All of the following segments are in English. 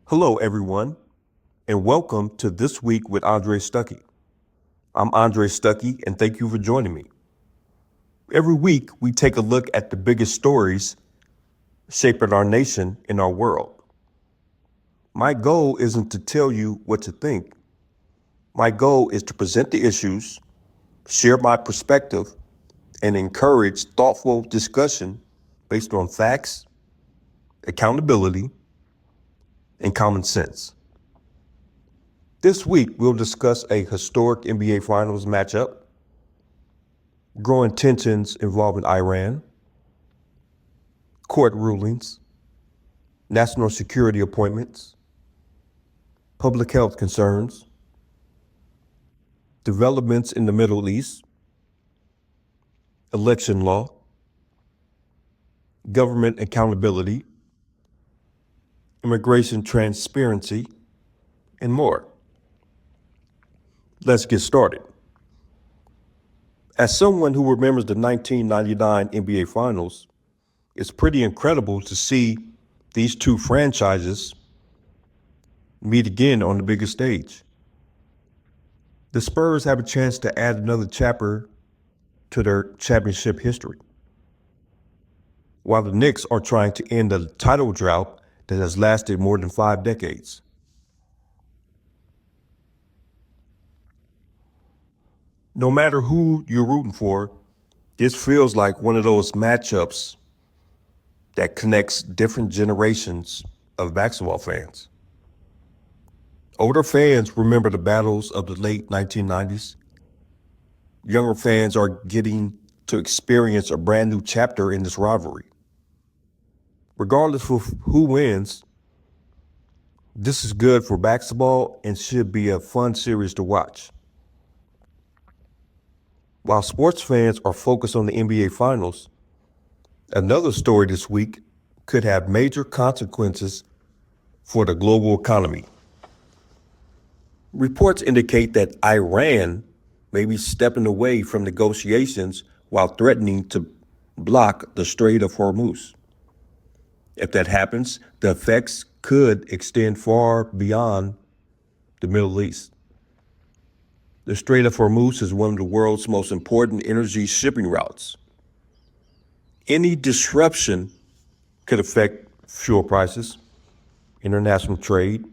Hello, everyone, and welcome to This Week with Andre Stuckey. I'm Andre Stuckey, and thank you for joining me. Every week, we take a look at the biggest stories shaping our nation and our world. My goal isn't to tell you what to think. My goal is to present the issues, share my perspective, and encourage thoughtful discussion based on facts, accountability, and common sense. This week, we'll discuss a historic NBA Finals matchup, growing tensions involving Iran, court rulings, national security appointments, public health concerns, developments in the Middle East, election law, government accountability, immigration transparency, and more. Let's get started. As someone who remembers the 1999 NBA Finals, it's pretty incredible to see these two franchises meet again on the biggest stage. The Spurs have a chance to add another chapter to their championship history, while the Knicks are trying to end a title drought that has lasted more than 5 decades. No matter who you're rooting for, this feels like one of those matchups that connects different generations of basketball fans. Older fans remember the battles of the late 1990s. Younger fans are getting to experience a brand new chapter in this rivalry. Regardless of who wins, this is good for basketball and should be a fun series to watch. While sports fans are focused on the NBA Finals, another story this week could have major consequences for the global economy. Reports indicate that Iran may be stepping away from negotiations while threatening to block the Strait of Hormuz. If that happens, the effects could extend far beyond the Middle East. The Strait of Hormuz is one of the world's most important energy shipping routes. Any disruption could affect fuel prices, international trade,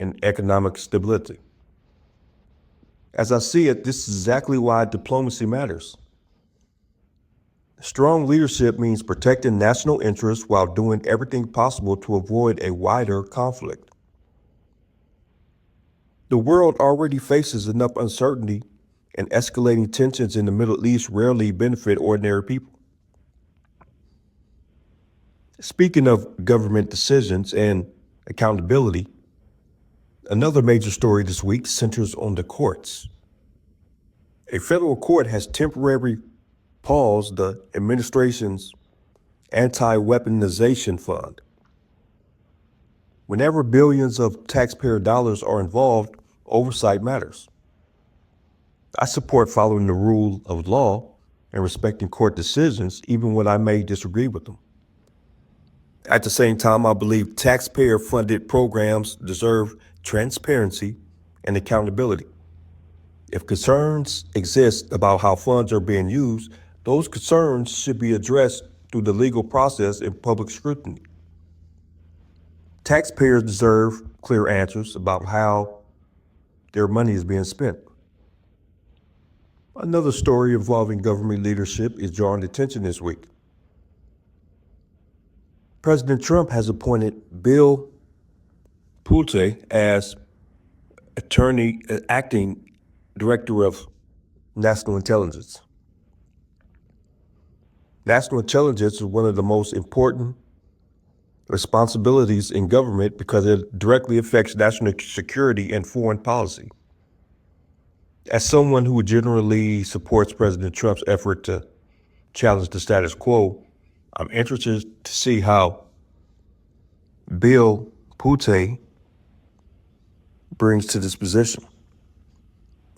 and economic stability. As I see it, this is exactly why diplomacy matters. Strong leadership means protecting national interests while doing everything possible to avoid a wider conflict. The world already faces enough uncertainty, and escalating tensions in the Middle East rarely benefit ordinary people. Speaking of government decisions and accountability, another major story this week centers on the courts. A federal court has temporarily paused the administration's Anti-Weaponization Fund. Whenever billions of taxpayer dollars are involved, oversight matters. I support following the rule of law and respecting court decisions, even when I may disagree with them. At the same time, I believe taxpayer-funded programs deserve transparency and accountability. If concerns exist about how funds are being used, those concerns should be addressed through the legal process and public scrutiny. Taxpayers deserve clear answers about how their money is being spent. Another story involving government leadership is drawing attention this week. President Trump has appointed Bill Pulte as acting director of national intelligence. National intelligence is one of the most important responsibilities in government because it directly affects national security and foreign policy. As someone who generally supports President Trump's effort to challenge the status quo, I'm interested to see how Bill Pulte brings to this position.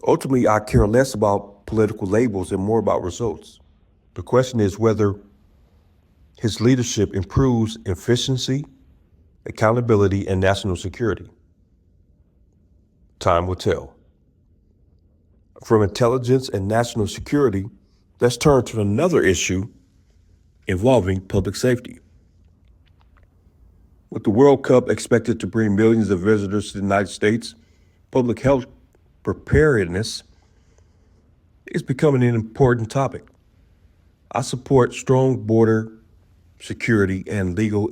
Ultimately, I care less about political labels and more about results. The question is whether his leadership improves efficiency accountability, and national security. Time will tell. From intelligence and national security, let's turn to another issue involving public safety. With the World Cup expected to bring millions of visitors to the United States, public health preparedness is becoming an important topic. I support strong border security and legal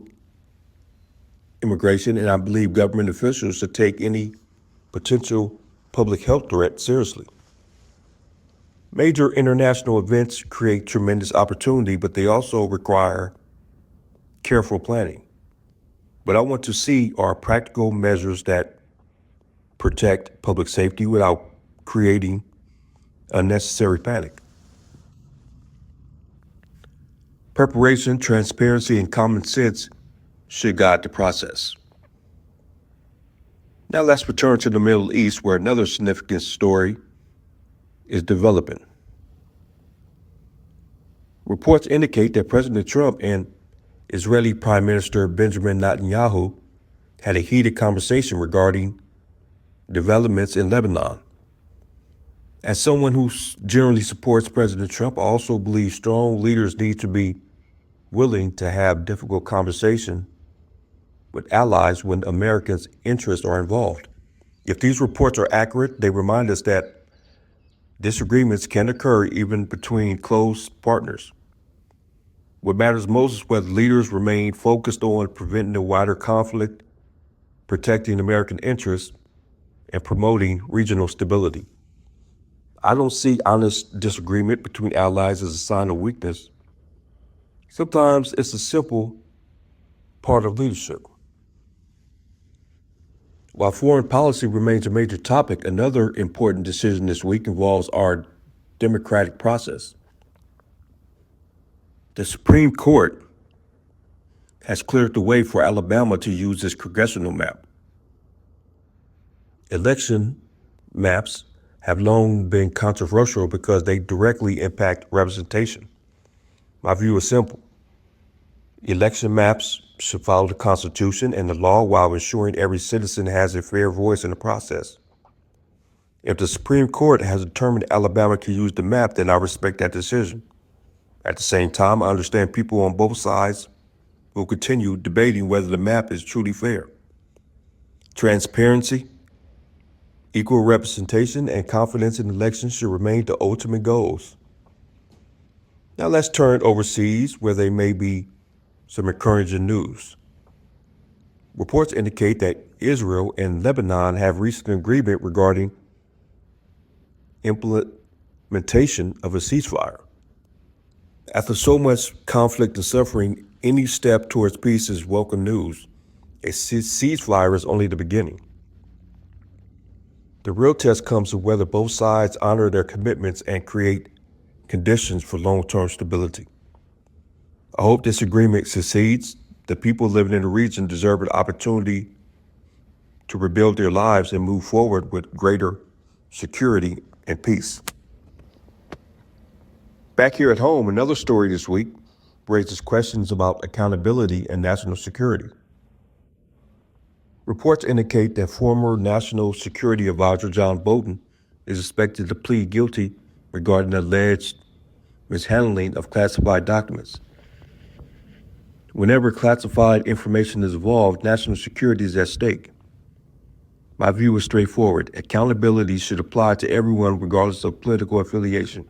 immigration, and I believe government officials should take any potential public health threat seriously. Major international events create tremendous opportunity, but they also require careful planning. What I want to see are practical measures that protect public safety without creating unnecessary panic. Preparation, transparency, and common sense should guide the process. Now let's return to the Middle East, where another significant story is developing. Reports indicate that President Trump and Israeli Prime Minister Benjamin Netanyahu had a heated conversation regarding developments in Lebanon. As someone who generally supports President Trump, I also believe strong leaders need to be willing to have difficult conversations with allies when Americans' interests are involved. If these reports are accurate, they remind us that disagreements can occur even between close partners. What matters most is whether leaders remain focused on preventing a wider conflict, protecting American interests, and promoting regional stability. I don't see honest disagreement between allies as a sign of weakness. Sometimes it's a simple part of leadership. While foreign policy remains a major topic, another important decision this week involves our democratic process. The Supreme Court has cleared the way for Alabama to use its congressional map. Election maps have long been controversial because they directly impact representation. My view is simple. Election maps should follow the Constitution and the law while ensuring every citizen has a fair voice in the process. If the Supreme Court has determined Alabama can use the map, then I respect that decision. At the same time, I understand people on both sides will continue debating whether the map is truly fair. Transparency, equal representation, and confidence in elections should remain the ultimate goals. Now let's turn overseas, where there may be some encouraging news. Reports indicate that Israel and Lebanon have reached an agreement regarding implementation of a ceasefire. After so much conflict and suffering, any step towards peace is welcome news. A ceasefire is only the beginning. The real test comes to whether both sides honor their commitments and create conditions for long-term stability. I hope this agreement succeeds. The people living in the region deserve an opportunity to rebuild their lives and move forward with greater security and peace. Back here at home, another story this week raises questions about accountability and national security. Reports indicate that former National Security Advisor John Bolton is expected to plead guilty regarding alleged mishandling of classified documents. Whenever classified information is involved, national security is at stake. My view is straightforward. Accountability should apply to everyone regardless of political affiliation.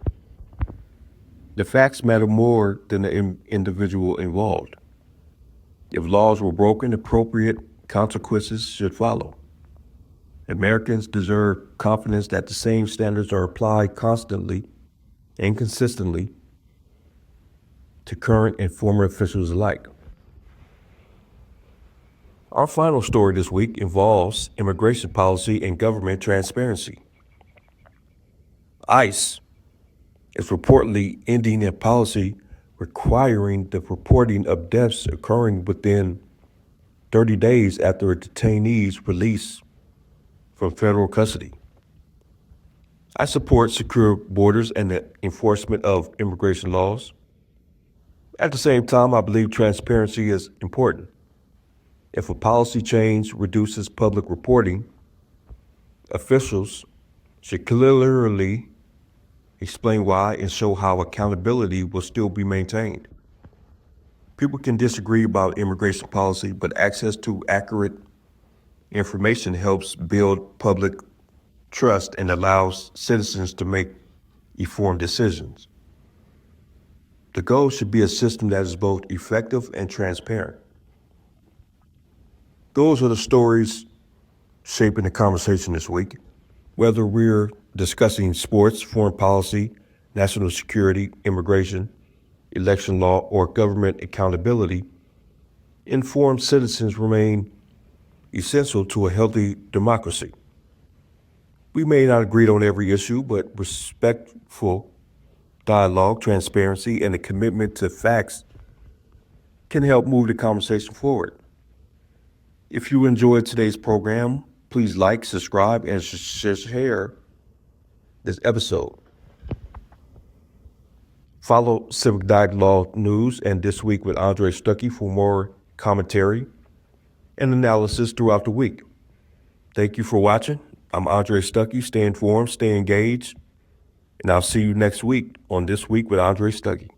The facts matter more than the individual involved. If laws were broken, appropriate consequences should follow. Americans deserve confidence that the same standards are applied constantly and consistently to current and former officials alike. Our final story this week involves immigration policy and government transparency. ICE is reportedly ending a policy requiring the reporting of deaths occurring within 30 days after a detainee's release from federal custody. I support secure borders and the enforcement of immigration laws. At the same time, I believe transparency is important. If a policy change reduces public reporting, officials should clearly explain why and show how accountability will still be maintained. People can disagree about immigration policy, but access to accurate information helps build public trust and allows citizens to make informed decisions. The goal should be a system that is both effective and transparent. Those are the stories shaping the conversation this week. Whether we're discussing sports, foreign policy, national security, immigration, election law, or government accountability, informed citizens remain essential to a healthy democracy. We may not agree on every issue, but respectful dialogue, transparency, and a commitment to facts can help move the conversation forward. If you enjoyed today's program, please like, subscribe, and share this episode. Follow Civic Dialogue News and This Week with Andre Stuckey for more commentary and analysis throughout the week. Thank you for watching. I'm Andre Stuckey. Stay informed, stay engaged, and I'll see you next week on This Week with Andre Stuckey.